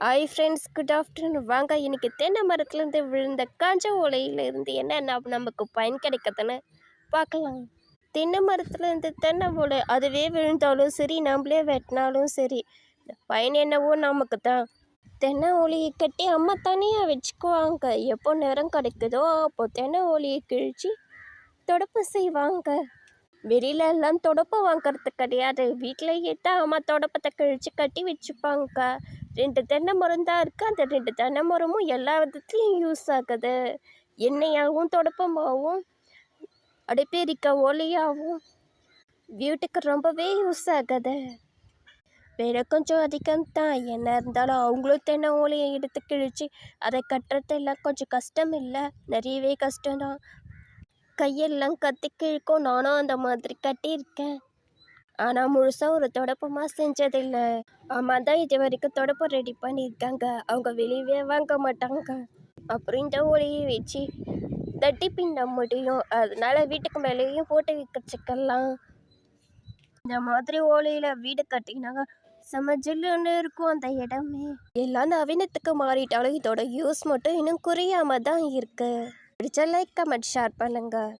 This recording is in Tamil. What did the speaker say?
Hi friends, good afternoon. வாங்க இன்னைக்கு தென்னை மரத்துலேருந்து விழுந்த காஞ்ச ஓலையிலேருந்து என்னென்ன நமக்கு பயன் கிடைக்குதுன்னு பார்க்கலாம். தென்னை மரத்துலேருந்து தென்னை ஓலை அதுவே விழுந்தாலும் சரி, நம்மளே வெட்டினாலும் சரி, பயன் என்னவோ நமக்கு தான். தென்னை ஓலையை கட்டி அம்மா தனியாக வச்சுக்குவாங்க. எப்போ நேரம் கிடைக்குதோ அப்போ தென்னை ஓலையை கிழிச்சு தொடப்பு செய்வாங்க. வெளியிலலாம் தொடப்பு வாங்கிறது கிடையாது. வீட்டிலேயே தான் அம்மா தொடப்பத்தை கிழிச்சு கட்டி வச்சுப்பாங்க. 2 தென்னை மரம் தான் இருக்குது. அந்த 2 தென்னை மரமும் எல்லா விதத்துலேயும் யூஸ் ஆகுது. எண்ணெயாகவும் தொடப்பமாகவும் அடுப்பெரிக்க ஓலையாகவும் வீட்டுக்கு ரொம்பவே யூஸ் ஆகுது. விலை கொஞ்சம் அதிகம்தான். என்ன இருந்தாலும் அவங்களும் தென்னை ஓலையை எடுத்து கிழிச்சு அதை கட்டுறதெல்லாம் கொஞ்சம் கஷ்டம் இல்லை, நிறையவே கஷ்டம்தான். கையெல்லாம் கத்தி கிழிக்கும். நானும் அந்த மாதிரி கட்டியிருக்கேன். ஆனால் முழுசாக ஒரு தொடப்பமாக செஞ்சதில்லை. அம்மா தான் இது வரைக்கும் தொடப்பம் ரெடி பண்ணியிருக்காங்க. அவங்க வெளியவே வாங்க மாட்டாங்க. அப்புறம் இந்த ஓலையை வச்சு தட்டி பின்ன முடியும். அதனால வீட்டுக்கு மேலேயும் போட்டு வச்சுக்கலாம். இந்த மாதிரி ஓலையில் வீடு கட்டினாங்க செம ஜில்லுன்னு இருக்கும் அந்த இடமே. எல்லாம் நவீனத்துக்கு மாறிட்டாலும் இதோட யூஸ் மட்டும் இன்னும் குறையாம தான் இருக்கு. பிடிச்ச லைக், கமெண்ட், ஷேர் பண்ணுங்க.